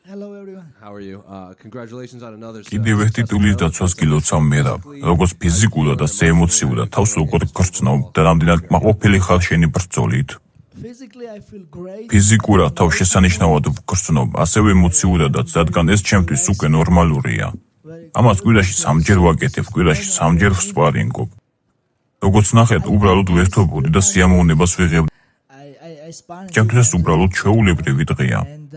Hello everyone. How are you? Congratulations on another. კიდევ ერთი ტიტულის დაცვას გილოცავ მერა, როგორც ფიზიკურად, ასე ემოციურად, თავს როგორ გრძნობ და რამდენად კმაყოფილი ხარ შენი ბრძოლით. Physically I feel great. ფიზიკურად თავს შესანიშნავად ვგრძნობ, ასევე ემოციურადაც, რადგან ეს ჩემთვის უკვე ნორმალურია. ამას კვირაში 3 ჯერ ვაკეთებ, კვირაში 3 ჯერ ვსპარინგობ. როგორც ნახეთ, უბრალოდ ვერთობოდი და სიამოვნებას ვიღებდი. I sparring. ჩემთვის უბრალოდ ჩვეულებრივი დღეა. And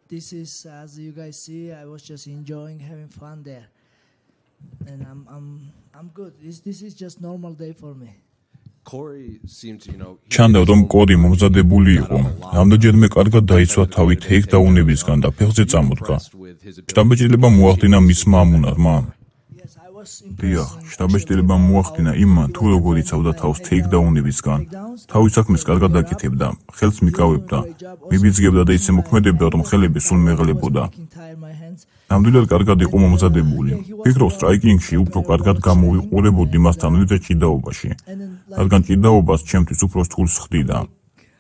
this is, as you guys see, I was just enjoying having fun there. And I'm good. This is just normal day for me. Corey seemed to, ჩანდა რომ კოდი მომზადებული იყო. რამდენჯერმე კარგად დაიცვა თავი თეიქდაუნებისგან და ფეხზე წამოდგა. შტაბ-ბეჭდილება მოახდინა მისმა ამუნარმა. Yes, I was დიახ, impressed. შტაბ-ბეჭდილება მოახდინა იმან, თუ როგორ იცავდა თავს თეიქდაუნებისგან. თავის საქმეს კარგად აკეთებდა, ხელს მიკავებდა, მიბიძგებდა და ისე მოქმედებდა, რომ ხელები სულ მეღლებოდა. ნამდვილად კარგად იყო მომზადებული. ფიქრობ, სტრაიკინგში უფრო კარგად გამოვიყურებოდი მასთან ვიდრე ჭიდაობაში. რადგან ჭიდაობას ჩემთვის უფრო რთულს ხდიდა.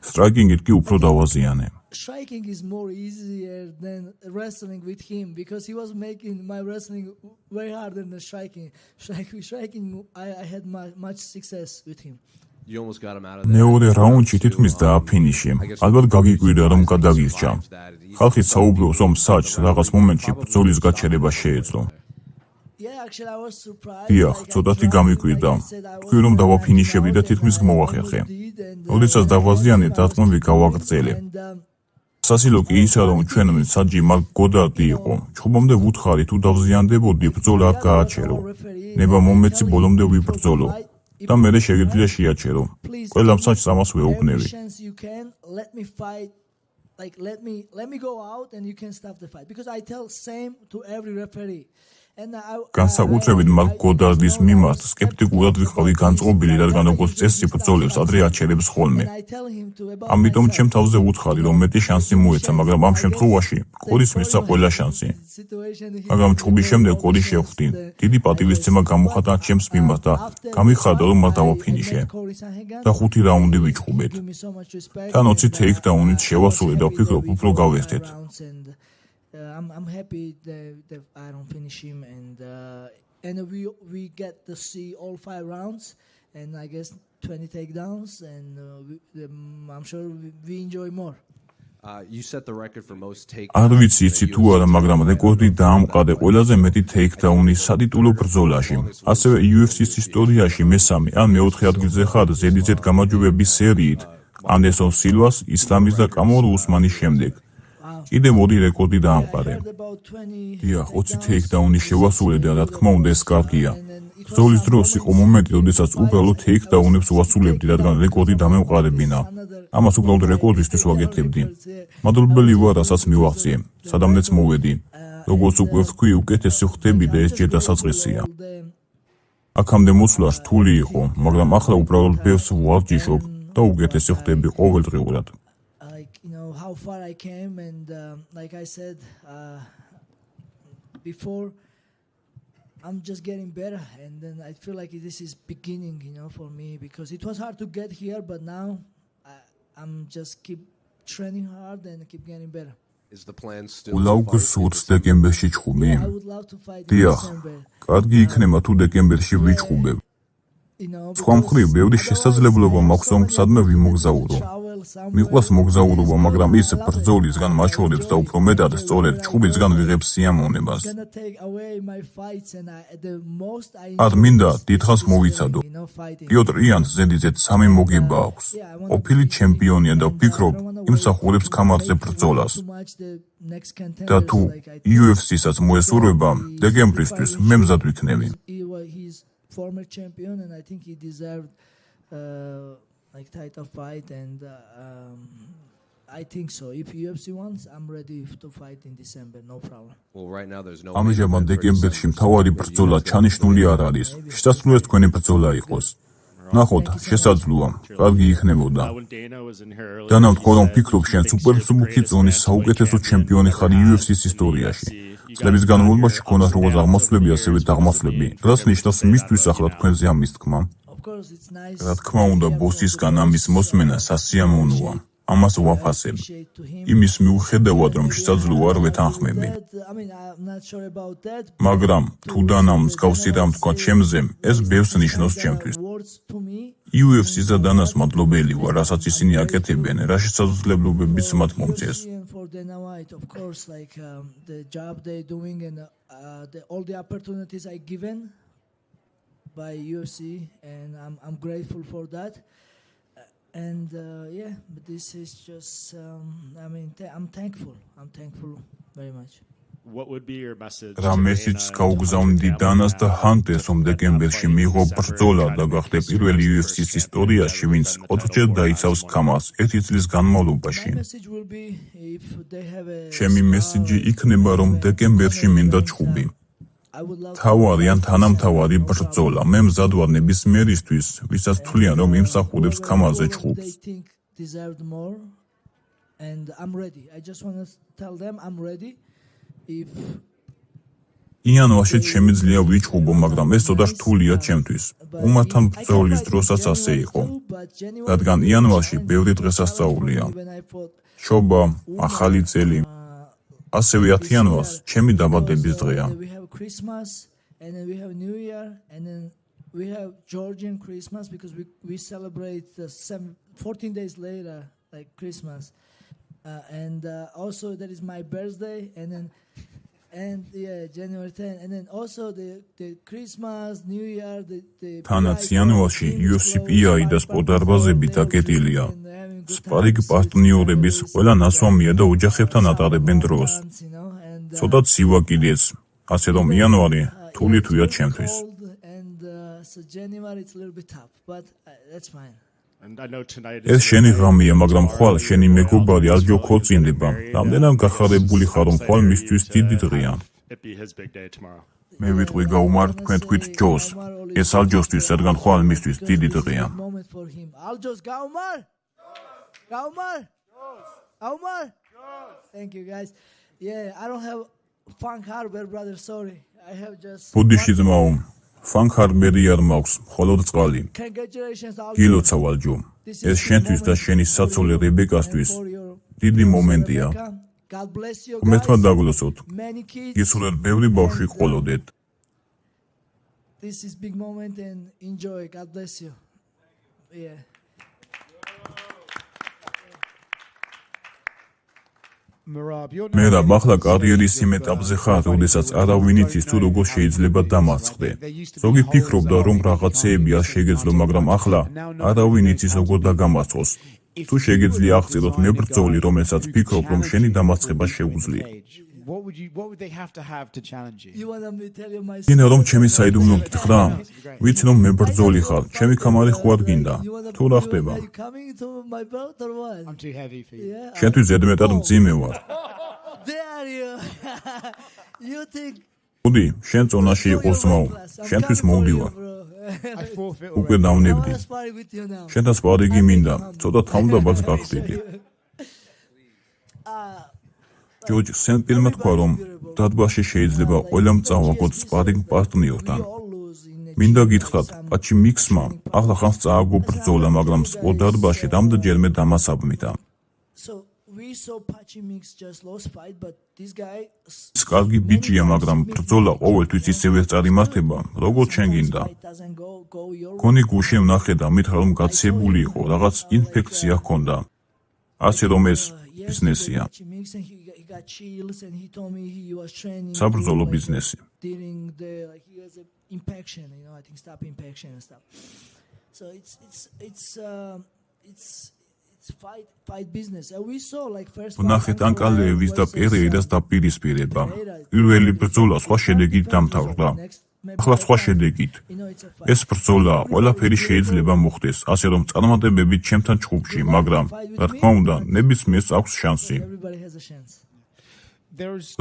სტრაიკინგით კი უფრო დავაზიანე. Striking is more easier than wrestling with him because he was making my wrestling way harder than striking. Striking, I had much success with him. you almost got him out of there. მეორე რაუნდში თითქმის დააფინიში. ალბათ გაგიკვირდა რომ გადაგირჩა. ხალხი საუბრობს რომ საჭს რაღაც მომენტში ბრძოლის გაჩერება შეეძლო. Yeah, actually I was surprised. დიახ, ცოტათი გამიკვირდა. თქვი რომ დავაფინიშები და თითქმის გმოვახერხე. როდესაც დავაზიანე, დათმობი გავაგრძელე. სასილო კი ისა რომ ჩვენ საჯი მაგ გოდარდი იყო. ჩხუბამდე ვუთხარი თუ დავზიანდებოდი ბრძოლა არ გააჩერო. ნება მომეცი ბოლომდე ვიბრძოლო. და მერე შეგიძლია შეაჩერო. ყველა მსაჯს ამას ვეუბნები. You can let me fight. Like let me go out and you can stop the fight because I tell same to every referee. განსაკუთრებით მაგ გოდარდის მიმართ სკეპტიკურად ვიყავი განწყობილი, რადგან როგორც წესი ბრძოლებს ადრე აჩერებს ხოლმე. ამიტომ ჩემ თავზე ვუთხარი, რომ მეტი შანსი მოეცა, მაგრამ ამ შემთხვევაში კოდის მისცა ყველა შანსი. მაგრამ ჩხუბის შემდეგ კოდი შევხვდი. დიდი პატივისცემა გამოხატა ჩემს მიმართ და გამიხარდა, რომ მას დავაფინიშე. და 5 რაუნდი ვიჩხუბეთ. თან 20 თეიქდაუნით შევასრულე და ვფიქრობ, უფრო გავერთეთ. I'm happy that I don't finish him and we get to see all 5 rounds and I guess 20 takedowns and I'm sure we enjoy more. You set the record for most takedowns. არ ვიცი იცი თუ არა, მაგრამ რეკორდი დაამყარე ყველაზე მეტი თეიქდაუნი სატიტულო ბრძოლაში. ასევე UFC-ს ისტორიაში მესამე ან მეოთხე ადგილზე ხარ ზედიზედ გამარჯვებების სერიით ანდერსონ სილვას, ისლამის და კამორ უსმანის შემდეგ. კიდე მოდი რეკორდი დაამყარე. დიახ, 20 თეიქდაუნი შევასრულე და რა თქმა უნდა ეს კარგია. ბრძოლის დროს იყო მომენტი, როდესაც უბრალოდ თეიქდაუნებს ვასრულებდი, რადგან რეკორდი დამემყარებინა. ამას უბრალოდ რეკორდისთვის ვაკეთებდი. მადლობელი ვარ, რასაც მივაღწიე. სადამნეც მოვედი. როგორც უკვე ვთქვი, უკეთესი ხდები და ეს ჯერ დასაწყისია. აქამდე მოსვლა რთული იყო, მაგრამ ახლა უბრალოდ ბევრს ვარჯიშობ და უკეთესი ხდები ყოველდღიურად. How far I came and like I said before I'm just getting better and then I feel like this is beginning for me because it was hard to get here but now I'm just keep training hard and keep getting better. Is the plan still? ულაუგსურს დეკემბერში ჩხუბი. I would love to fight in დიახ, December. კარგი იქნება თუ დეკემბერში ვიჩხუბებ. სხვა მხრივ, ბევრი შესაძლებლობა მაქვს რომ სადმე ვიმოგზაურო. მიყვარს მოგზაურობა, მაგრამ ის ბრძოლისგან მაჩვენებს და უფრო მეტად სწორედ ჩხუბისგან ვიღებ სიამოვნებას. არ მინდა დიდხანს მოვიცადო. პიოტრ იანს ზედიზედ 3 მოგება აქვს. ყოფილი ჩემპიონია და ვფიქრობ, იმსახურებს ქამარზე ბრძოლას. და თუ UFC-საც მოესურვება, დეკემბრისთვის მე მზად ვიქნები. Former champion and I think he deserved like title fight and I think so. If UFC wants, I'm ready to fight in December, no problem. Well, right now there's no. ამჟამად დეკემბერში მთავარი ბრძოლა ჩანიშნული არ არის. შესაძლოა თქვენი ბრძოლა იყოს. ნახოთ, შესაძლოა, კარგი იქნებოდა. დანამტყო რომ ვფიქრობ, შენ სუპერსუბუქი ზონის საუკეთესო ჩემპიონი ხარ UFC-ს ისტორიაში. წლების განმავლობაში ქონდათ როგორც აღმასვლები, ასევე დაღმასვლები. რაც ნიშნავს მისთვის ახლა თქვენზე ამის თქმა. რა თქმა უნდა, ბოსისგან ამის მოსმენა სასიამოვნოა. ამას ვაფასებ. იმის მიუხედავად, რომ შესაძლოა არ ვეთანხმები. მაგრამ თუ დანამ მსგავსი რამ თქვა ჩემზე, ეს ბევრს ნიშნავს ჩემთვის. UFC-ს და დანას მადლობელი ვარ, რასაც ისინი აკეთებენ, რა შესაძლებლობებიც მათ მომწეს. For Dana White, of course, like the job they're doing and all the opportunities I given by UFC, and I'm grateful for that. And yeah, but this is just I'm thankful. I'm thankful very much. What would be your message? რა მესიჯს გაუგზავნდი დანას და ჰანტერს, რომ დეკემბერში მიიღო ბრძოლა და გახდა პირველი UFC-ს ისტორიაში, ვინც 4-ჯერ დაიცავს ქამას ერთი წლის განმავლობაში. ჩემი მესიჯი იქნება, რომ დეკემბერში მინდა ჩხუბი. თავარი ან თანამთავარი ბრძოლა. მე მზად ვარ ნებისმიერისთვის, ვისაც თვლიან, რომ იმსახურებს ქამაზე ჩხუბს. And I'm ready. I just want to tell them I'm ready. იანვარში შემიძლია ვიჩხუბო, მაგრამ ეს ცოტა რთულია ჩემთვის. უმართან ბრძოლის დროსაც ასე იყო. რადგან იანვარში ბევრი დღესასწაულია. შობა, ახალი წელი. ასევე 10 იანვარს ჩემი დაბადების დღეა. And then we have New Year, and then we have Georgian Christmas because we celebrate 14 days later, like Christmas. And also that is my birthday, and yeah, January 10, and then also the Christmas, New Year, the თანაც იანვარში UFC-PI და სპორტდარბაზები დაკეტილია. სპარინგ პარტნიორების ყველა ნასვამია და ოჯახებთან ატარებენ დროს. ცოტა ცივა კიდეც, ასე რომ იანვარი რთული თვია ჩემთვის. So January it's a little bit tough, but that's fine. ეს შენი ღამეა, მაგრამ ხვალ შენი მეგობარი ალჯო ქორწინდება. რამდენად გახარებული ხარ, რომ ხვალ მისთვის დიდი დღეა. მე ვიტყვი გაუმარ თქვენ თქვით ჯოს. ეს ალჯოსთვის, რადგან ხვალ მისთვის დიდი დღეა. Aljo's Gaumar. Gaumar. Gaumar. Thank you guys. Yeah, I don't have Funk Harbor, brother, sorry. I have just ბუდიში ძმაო, Funk Harbor-ი არ მაქვს, მხოლოდ წყალი. Congratulations, Aljo. გილოცავ ალჯო. ეს შენთვის და შენი საცოლე რებეკასთვის დიდი მომენტია. God bless you. ღმერთმა დაგლოცოთ. Many kids. გისურვებთ ბევრი ბავშვი ყოლოდეთ. This is big moment and enjoy. God bless you. Yeah. მერაბ, ახლა კარიერის იმ ეტაპზე ხარ, როდესაც არავინ იცის თუ როგორ შეიძლება დამარცხდე. ზოგი ფიქრობდა, რომ რაღაცეები არ შეგეძლო, მაგრამ ახლა არავინ იცის როგორ დაგამარცხოს. თუ შეგეძლია აღწეროთ მებრძოლი, რომელსაც ფიქრობ, რომ შენი დამარცხება შეუძლია. What would they have to challenge you? You want me to tell you my გინდა რომ ჩემი საიდუმლო გითხრა? ვიცი რომ მებრძოლი ხარ, ჩემი კამარი ხო არ გინდა? თუ რა ხდება? Are you coming to my belt or what? I'm too heavy for you. Yeah. შენთვის ზედმეტად მძიმე ვარ. There you. You think მოდი, შენ წონაში იყოს ძმაო. შენთვის მოვდივარ. I forfeit უკვე already. დავნებდი. sparring with you now. შენთან სპარინგი მინდა, ცოტა თავმდაბაც გახდიდი. ჯორჯ, სენ პირმა თქვა, რომ დადბაში შეიძლება ყველამ წავაგოთ სპარინგ პარტნიორთან. მინდა გითხრათ, პაჩი მიქსმა ახლა ხანს წააგო ბრძოლა, მაგრამ სპორტდარბაში რამდენჯერმე დამასაბმიდა. So we saw Pachi Mix just lost fight, but this guy ის კარგი ბიჭია, მაგრამ ბრძოლა ყოველთვის ისევე წარიმართება, როგორც შენ გინდა. doesn't go your way. გონი გუშე ვნახე და მითხრა, რომ გაცილებული იყო, რაღაც ინფექცია ჰქონდა. ასე რომ ეს ბიზნესია. Pachi Mix and he got chills and he told me he was training. საბრძოლო ბიზნესი. During the he has an infection, I think staph infection and stuff. So it's fight business. And we saw like first ვნახეთ ანკალეევის და პერეირას დაპირისპირება. პირველი ბრძოლა სხვა შედეგით დამთავრდა. ახლა სხვა შედეგით. ეს ბრძოლა ყველაფერი შეიძლება მოხდეს, ასე რომ წარმატებებით ჩემთან ჯგუფში, მაგრამ რა თქმა უნდა, ნებისმიერს აქვს შანსი. everybody has a chance.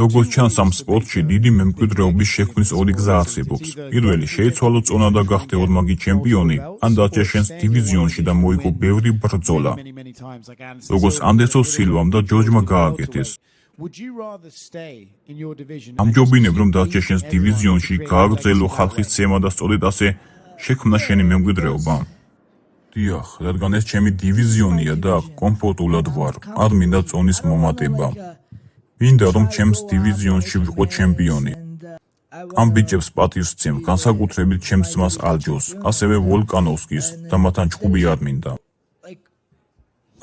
როგორც ჩანს, ამ სპორტში დიდი მემკვიდრეობის შექმნის ორი გზა არსებობს. პირველი, შეიცვალო წონა და გახდე ორმაგი ჩემპიონი, ან დაჭეშენს დივიზიონში და მოიგო ბევრი ბრძოლა. Many times, like Anderson როგორც Silva. ანდერსონ სილვამ და ჯორჯმა გააკეთეს. Would you rather stay in your division? ამჯობინებ, რომ დაჭეშენს დივიზიონში გააგრძელო ხალხის ცემა და სწორედ ასე შექმნა შენი მემკვიდრეობა. დიახ, რადგან ეს ჩემი დივიზიონია და კომფორტულად ვარ. არ მინდა წონის მომატება. მინდა რომ ჩემს დივიზიონში ვიყო ჩემპიონი. ამ ბიჭებს პატივს ვცემ, განსაკუთრებით ჩემს ძმას ალჯოს, ასევე ვოლკანოვსკის და მათთან ჭუბი არ მინდა.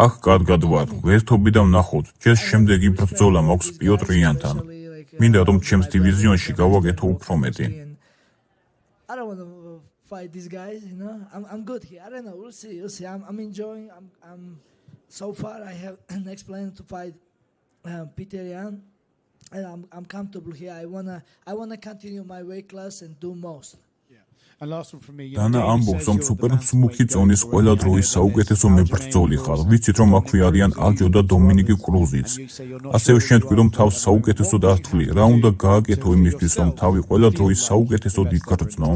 აქ კარგად ვარ, ვერთობი და ვნახოთ, ჯერ შემდეგი ბრძოლა მაქვს პიოტრიანთან. მინდა რომ ჩემს დივიზიონში გავაკეთო უფრო მეტი. I don't want to fight these guys, you know. I'm good here. I don't know. We'll see. I'm enjoying. I'm so far. I have next plan to fight Peter Yan, and I'm comfortable here. I wanna continue my weight class and do most. And last one from me. დანა ამბობს, რომ სუპერმსმუქი წონის ყველა დროის საუკეთესო მებრძოლი ხარ. ვიცით, რომ აქვე არიან ალჯო და დომინიკი კრუზიც. ასევე შენ თქვი, რომ თავს საუკეთესოდ არ თვლი. რა უნდა გააკეთო იმისთვის, რომ თავი ყველა დროის საუკეთესოდ იგრძნო?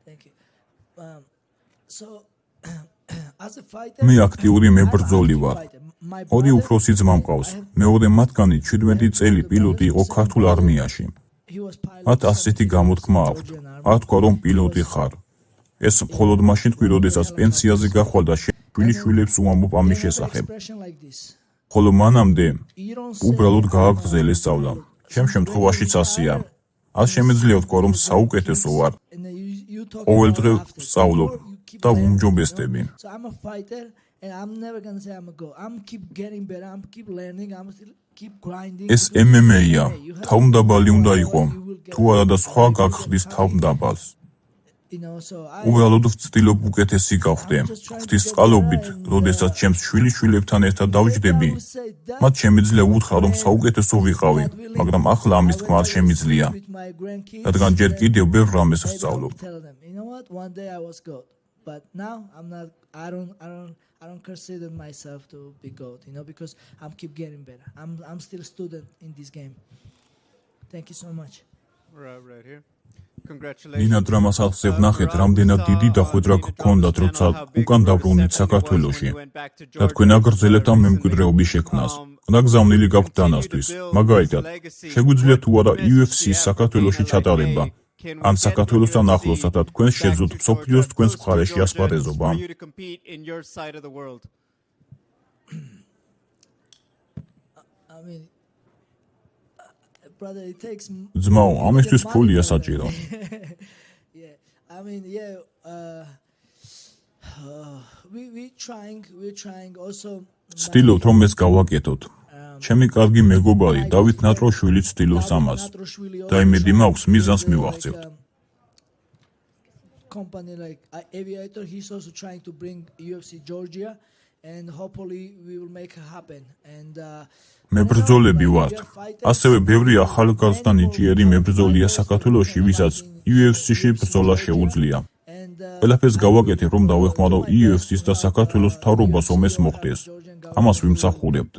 Thank you. So, as a fighter, მე აქტიური მებრძოლი ვარ. ორი უფროსი ძმა მყავს. მეორე მათგანი 17 წელი პილოტი იყო ქართულ არმიაში. მათ ასეთი გამოთქმა აქვთ. არ თქვა, რომ პილოტი ხარ. ეს მხოლოდ მაშინ თქვი, როდესაც პენსიაზე გახვალ და შვილიშვილებს უამბობ ამის შესახებ. ხოლო მანამდე უბრალოდ გააგრძელე სწავლა. ჩემ შემთხვევაშიც ასეა. არ შემეძლია ვთქვა, რომ საუკეთესო ვარ. ყოველდღე ვსწავლობ და ვუმჯობესდები. So I'm a fighter, and I'm never gonna say I'm a go. I'm keep getting better. I'm keep learning. I'm still keep grinding. ეს MMA-ია. თავმდაბალი უნდა იყო. თუ არა და სხვა გაგხდის თავმდაბალს. You know, so უბრალოდ ვცდილობ უკეთესი გავხდე. ღვთისწყალობით, როდესაც ჩემს შვილიშვილებთან ერთად დავჯდები, მათ შემიძლია უთხრა, რომ საუკეთესო ვიყავი, მაგრამ ახლა ამის თქმა არ შემიძლია. რადგან ჯერ კიდევ ბევრ რამეს ვსწავლობ. You know what? One day I was good, but now I'm not. I don't consider myself to be good, you know, because I'm keep getting better. I'm still a student in this game. Thank you so much. Right here. ნინა დრამას ახსევ ნახეთ, რამდენად დიდი დახვედრა გქონდათ, როცა უკან დაბრუნდით საქართველოში. და თქვენ აგრძელებთ ამ მემკვიდრეობის შექმნას. რა გზავნილი გაქვთ დანასთვის? მაგალითად, შეგვიძლია თუ არა UFC-ის საქართველოში ჩატარება? ან საქართველოსთან ახლოს, რათა თქვენ შეძლოთ მსოფლიოს თქვენს მხარეში ასპარეზობა? I mean, brother, it takes. ძმაო, ამისთვის ფულია საჭირო. Yeah, I mean, yeah. We're trying also. ვცდილობთ, რომ ეს გავაკეთოთ. ჩემი კარგი მეგობარი დავით ნატროშვილი ვცდილობს ამას. და იმედი მაქვს, მიზანს მივაღწევთ. Company like Aviator, he's also trying to bring UFC Georgia, and hopefully we will make it happen. And მებრძოლები ვართ. ასევე ბევრი ახალგაზრდა ნიჭიერი მებრძოლია საქართველოში, ვისაც UFC-ში ბრძოლა შეუძლია. ყველაფერს გავაკეთე, რომ დავეხმარო UFC-ს და საქართველოს მთავრობას ომეს მოხდეს. ამას ვიმსახურებთ.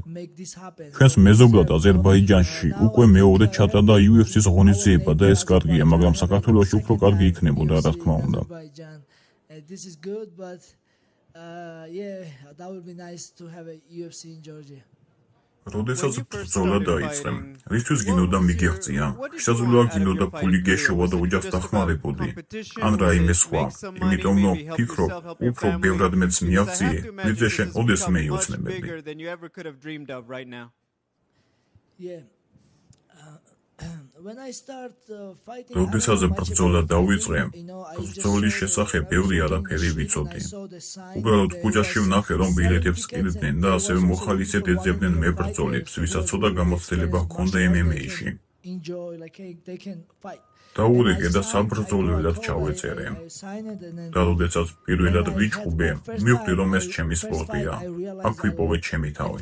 ჩვენს მეზობლად აზერბაიჯანში უკვე მეორე ჩატარდა UFC-ს ღონისძიება და ეს კარგია, მაგრამ საქართველოში უფრო კარგი იქნებოდა, რა თქმა უნდა. This is good, but yeah, that would be nice to have a UFC in Georgia. როდესაც ბრძოლა დაიწყე, რისთვის გინდოდა მიგეღწია? შესაძლოა გინდოდა ფული გეშოვა და ოჯახს დახმარებოდი, ან რაიმე სხვა. იმიტომ რომ ფიქრობ, უფრო ბევრად მეც მიაღწიე, ვიდრე შენ ოდესმე იოცნებები. Yeah. When I start fighting, როდესაც ბრძოლა დავიწყე, ბრძოლის შესახებ ბევრი არაფერი ვიცოდი. უბრალოდ ქუჩაში ვნახე, რომ ბილეთებს ყიდდნენ და ასევე მოხალისედ ეძებდნენ მებრძოლებს, ვისაც ცოტა გამოცდილება ჰქონდა MMA-ში. დაურეკე და საბრძოლველად ჩავეწერე. და როდესაც პირველად ვიჩხუბე, მივხვდი, რომ ეს ჩემი სპორტია. აქ ვიპოვე ჩემი თავი.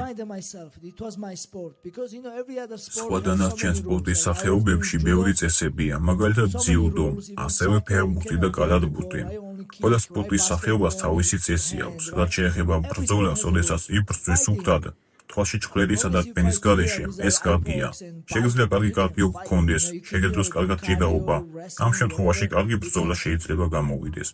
სხვა დანარჩენ სპორტის სახეობებში ბევრი წესებია, მაგალითად ძიუდო, ასევე ფეხბურთი და კალათბურთი. ყველა სპორტის სახეობას თავისი წესი აქვს, რაც შეეხება ბრძოლას, როდესაც იბრძვის უბრალოდ, თვალში ჭრელისა და ტვენის გარეშე ეს კარგია. შეგიძლია კარგი კარგიო გქონდეს, შეგეძლოს კარგად ჭიდაობა. ამ შემთხვევაში კარგი ბრძოლა შეიძლება გამოვიდეს.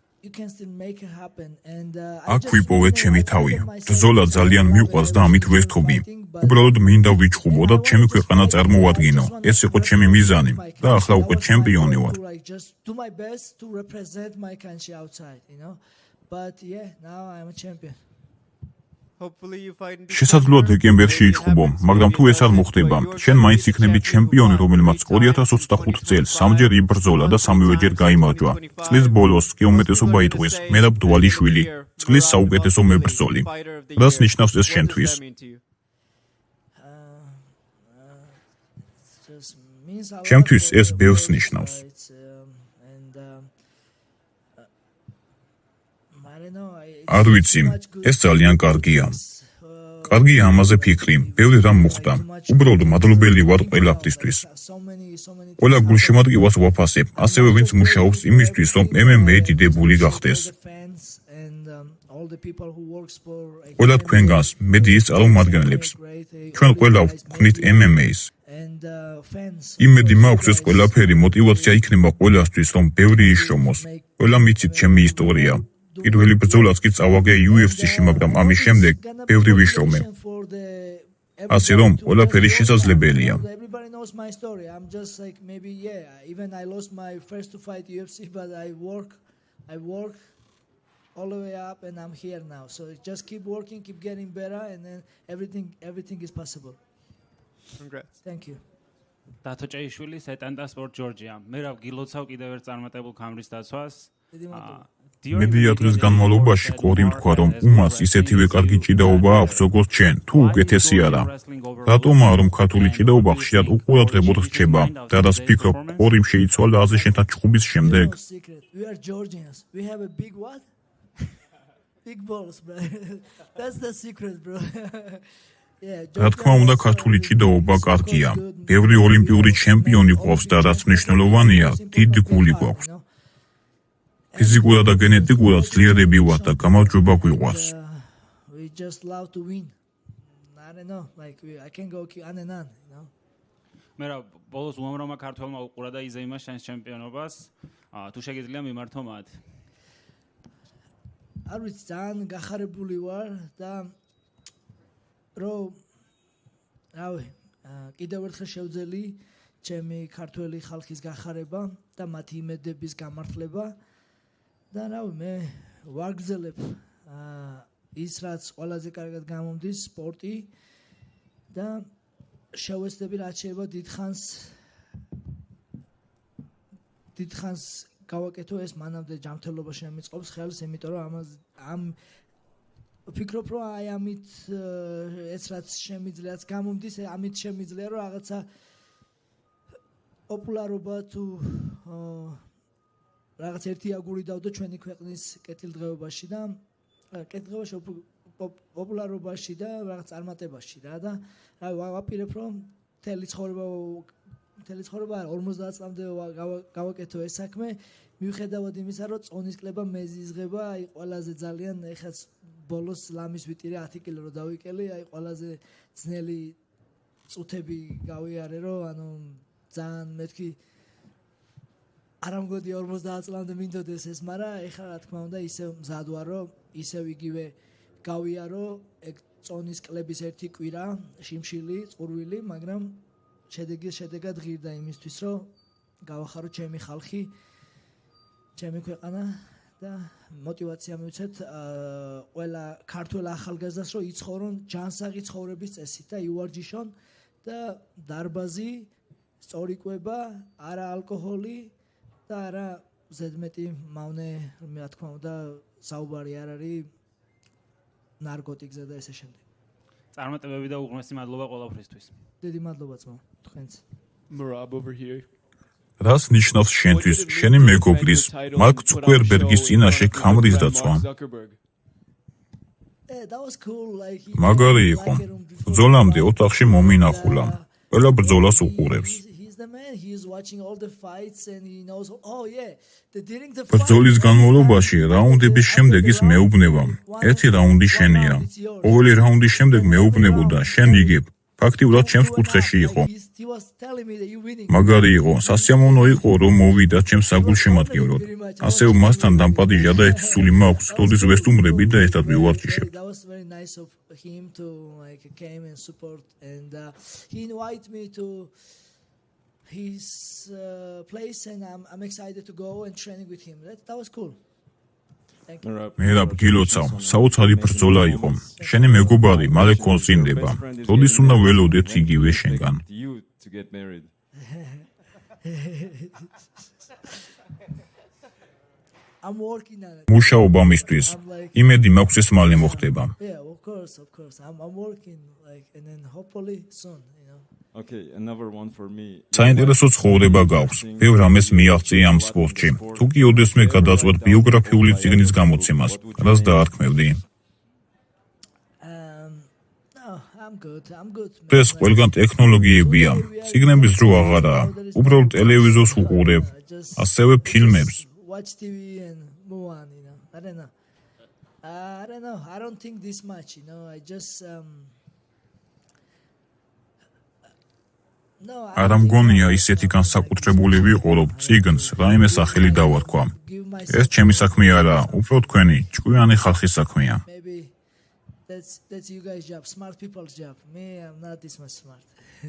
აქ ვიპოვე ჩემი თავი. ბრძოლა ძალიან მიყვარს და ამით ვერთობი. უბრალოდ მინდა ვიჩხუბო და ჩემი ქვეყანა წარმოვადგინო. ეს იყო ჩემი მიზანი და ახლა უკვე ჩემპიონი ვარ. შესაძლოა დეკემბერში იჩხუბო, მაგრამ თუ ეს არ მოხდება, შენ მაინც იქნები ჩემპიონი, რომელმაც 2025 წელს სამჯერ იბრძოლა და სამივეჯერ გაიმარჯვა. წლის ბოლოს კი უმეტესობა იტყვის, მერაბ დვალიშვილი, წლის საუკეთესო მებრძოლი. რას ნიშნავს ეს შენთვის? ჩემთვის ეს ბევრს ნიშნავს. არ ვიცი, ეს ძალიან კარგია. კარგია ამაზე ფიქრი, ბევრი რამ მოხდა. უბრალოდ მადლობელი ვარ ყველაფრისთვის. ყველა გულშემატკივარს ვაფასებ, ასევე ვინც მუშაობს იმისთვის, რომ MMA დიდებული გახდეს. ყველა თქვენგანს მე დის წარმომადგენლებს. ჩვენ ყველა ვქნით MMA-ს. იმედი მაქვს ეს ყველაფერი მოტივაცია იქნება ყველასთვის, რომ ბევრი იშრომოს. ყველა მიცით ჩემი ისტორია. პირველი ბრძოლაც კი წავაგე UFC-ში, მაგრამ ამის შემდეგ ბევრი ვიშრომე. ასე რომ, ყველაფერი შესაძლებელია. All the way up and I'm here now. So just keep working, keep getting better and then everything is possible. Congrats. Thank you. დათო ჭეიშვილი, სეტანტა სპორტ ჯორჯია. მე რა გილოცავ კიდევ ერთ წარმატებულ ქამრის დაცვას. მედია დღის განმავლობაში კორიმ თქვა, რომ უმას ისეთივე კარგი ჭიდაობა აქვს, როგორც ჩვენ, თუ უკეთესი არა. რატომაა, რომ ქართული ჭიდაობა ხშირად უყურადღებოდ რჩება და რას ფიქრობ, კორიმ შეიცვალა აზე შენთან ჭხუბის შემდეგ? We are Georgians. We have a big what? Big balls, bro. That's the secret, bro. რა თქმა უნდა, ქართული ჭიდაობა კარგია. ბევრი ოლიმპიური ჩემპიონი გვაქვს და რაც მნიშვნელოვანია, დიდი გული გვაქვს. ფიზიკურად და გენეტიკურად ძლიერები ვართ და გამარჯვება გვიყვარს. We just love to win. I don't know, like I can go on and on, you know. მე რა ბოლოს უამრავმა ქართველმა უყურა და იზეიმა შენს ჩემპიონობას. თუ შეგიძლია მიმართო მათ. არ ვიცი, ძალიან გახარებული ვარ და რომ რავი, კიდევ ერთხელ შევძელი ჩემი ქართველი ხალხის გახარება და მათი იმედების გამართლება და რავი, მე ვაგრძელებ ის რაც ყველაზე კარგად გამომდის სპორტი და შევეცდები რაც შეიძლება დიდხანს გავაკეთო ეს მანამდე ჯანმრთელობა შემიწყობს ხელს, იმიტომ რომ ამ ვფიქრობ რომ აი ამით ეს რაც შემიძლია გამომდის, ამით შემიძლია რომ რაღაცა პოპულარობა თუ რაღაც ერთი აგური დავდო ჩვენი ქვეყნის კეთილდღეობაში და კეთილდღეობაში პოპულარობაში და რაღაც წარმატებაში რა და აი ვაპირებ რომ მთელი ცხოვრება 50 წლამდე გავაკეთო ეს საქმე, მიუხედავად იმისა, რომ წონისკლება მეზიზღება, აი ყველაზე ძალიან ეხლა ბოლოს ლამის ვიტირე 10 კილო რო დავიკელი, აი ყველაზე ძნელი წუთები გავიარე, რომ ანუ ძალიან მეთქი არ ამგოდი 50 წლამდე მინდოდეს ეს, მაგრამ ეხლა რა თქმა უნდა ისევ მზად ვარ, რომ ისევ იგივე გავიარო, ეგ წონისკლების ერთი კვირა, შიმშილი, წყურვილი, მაგრამ შედეგად ღირდა იმისთვის, რომ გავახარო ჩემი ხალხი, ჩემი ქვეყანა და мотивация მივცეთ ყველა ქართველ ახალგაზრდას, რომ იცხოვრონ ჯანსაღი ცხოვრების წესით და იუარჯიშონ და დარბაზი, სწორი კვება, არა ალკოჰოლი და არა ზედმეტი მავნე, რა თქმა უნდა, საუბარი არ არის ნარკოტიკზე და ესე შემდეგ. წარმატებები და უღრმესი მადლობა ყველაფრისთვის. დიდი მადლობა ძმა, თქვენც. Merab over here. რას ნიშნავს შენთვის შენი მეგობრის მარკ ცუკერბერგის წინაშე ქამრის დაცვა? მაგარი იყო. ბრძოლამდე ოთახში მომინახულა. ყველა ბრძოლას უყურებს. and he is watching all the fights and he knows. Oh yeah, during the ბრძოლის განმავლობაში რაუნდების შემდეგ ის მეუბნება: ერთი რაუნდი შენია. ყოველი რაუნდის შემდეგ მეუბნებოდა: შენ იგებ. ფაქტიურად ჩემს კუთხეში იყო. He was telling me that you winning. მაგარი იყო, სასიამოვნო იყო, რომ მოვიდა ჩემს საგულშემატკივროდ. ასევე მასთან დამპატიჟა და ერთი სული მაქვს, როდის ვესტუმრები და ერთად ვივარჯიშებთ. That was very nice of him to like came and support, and he invited me to his place, and I'm excited to go and training with him. That was cool. Thank you. მე გილოცავ, საოცარი ბრძოლა იყო. შენი მეგობარი მალე კონსინდება. როდის უნდა ველოდეთ იგივე შენგან. You to get married. I'm working on it. მუშაობ ამისთვის. იმედი მაქვს ეს მალე მოხდება. Yeah, of course. I'm working like, and then hopefully soon, you know. Okay, another one for me. საინტერესო ცხოვრება გაქვს. ბევრ ამას მიაღწია ამ სპორტში. თუ კი ოდესმე გადაწყვეტ ბიოგრაფიული წიგნის გამოცემას, რას დაარქმევდი? No, I'm good. ეს ყველგან ტექნოლოგიებია. წიგნების დრო აღარაა. უბრალოდ ტელევიზორს უყურებ, ასევე ფილმებს. Watch TV and move on, you know. I don't know. I don't think this much, you know. I just No, არა მგონია ისეთი განსაკუთრებული ვიყო, რომ წიგნს რაიმე სახელი დავარქვა. ეს ჩემი საქმე არაა, უფრო თქვენი, ჭკვიანი ხალხის საქმეა. Maybe that's you guys' job, smart people's job. Me, I'm not this much smart.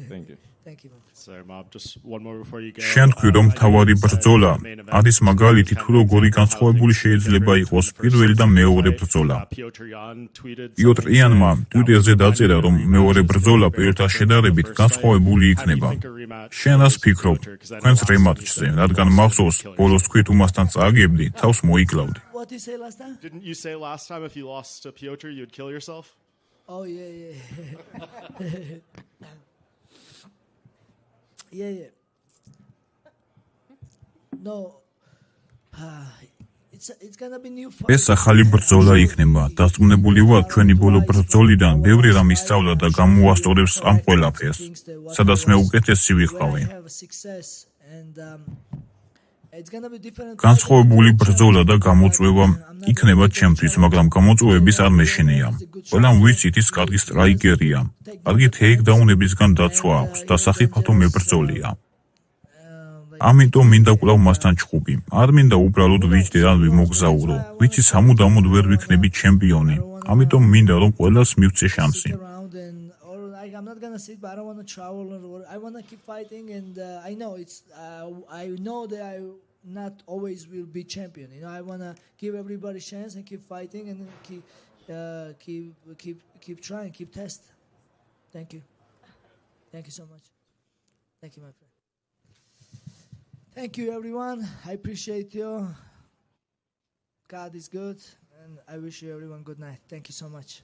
Thank you. Thank you. Sorry, Mom. Just one more before you go. შენ თქვი, რომ თავარი ბრძოლა არის მაგალითი თუ როგორი განსხვავებული შეიძლება იყოს პირველი და მეორე ბრძოლა. Piotr Jan tweeted. პიოტრ იანმა ტვიტერზე დაწერა, რომ მეორე ბრძოლა პირველთან შედარებით განსხვავებული იქნება. შენ რას ფიქრობ თქვენს რემატჩზე, რადგან მახსოვს, ბოლოს თქვით უმასთან წააგებდი, თავს მოიკლავდი. What did you say last time? Didn't you say last time if you lost to Piotr, you'd kill yourself? Oh yeah. Yeah. No. It's gonna be new fight. ეს ახალი ბრძოლა იქნება. დარწმუნებული ვარ, ჩვენი ბოლო ბრძოლიდან ბევრი რამ ისწავლა და გამოასწორებს ამ ყველაფერს, სადაც მე უკეთესი ვიყავი. განსხვავებული ბრძოლა და გამოწვევა იქნება ჩემთვის, მაგრამ გამოწვევების არ მეშინია. ყველამ ვიცით, ის კარგი სტრაიკერია. კარგი თეიქდაუნებისგან დაცვა აქვს და სახიფათო მებრძოლია. ამიტომ მინდა კვლავ მასთან ჩხუბი. არ მინდა უბრალოდ ვიჯდე ან ვიმოგზაურო. ვიცი სამუდამოდ ვერ ვიქნები ჩემპიონი. ამიტომ მინდა რომ ყველას მივცე შანსი. I'm not gonna sit, but I don't want to travel. I want to keep fighting, and I know I know that I not always will be champion. You know, I want to give everybody a chance and keep fighting, and keep trying, keep test. Thank you so much. Thank you, my friend. Thank you, everyone. I appreciate you. God is good, and I wish you everyone good night. Thank you so much.